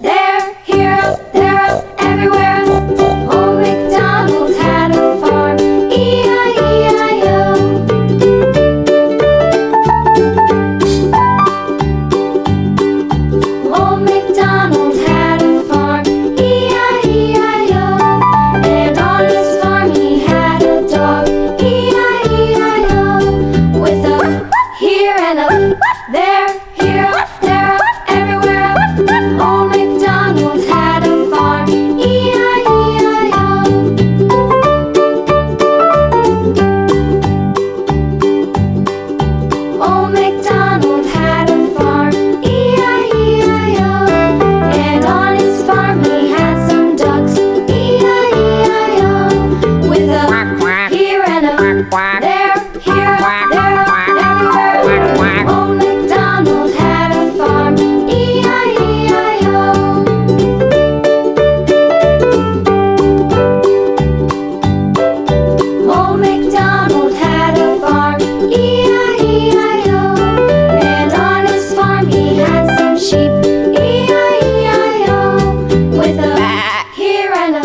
there, here, up, there, up, everywhere. Old MacDonald had a farm, E-I-E-I-O. Old MacDonald had a farm, E-I-E-I-O. And on his farm he had a dog, E-I-E-I-O. With a here and a there, here, up, there, up, everywhere. Old MacDonald had a farm, E-I-E-I-O. Old MacDonald had a farm, E-I-E-I-O. And on his farm he had some ducks, E-I-E-I-O. With a here and a there, here, there, everywhere. Old MacDonald had a farm, E-I-E-I-O. Old MacDonald had a farm, E-I-E-I-O. And on his farm he had some sheep, E-I-E-I-O. With a here and a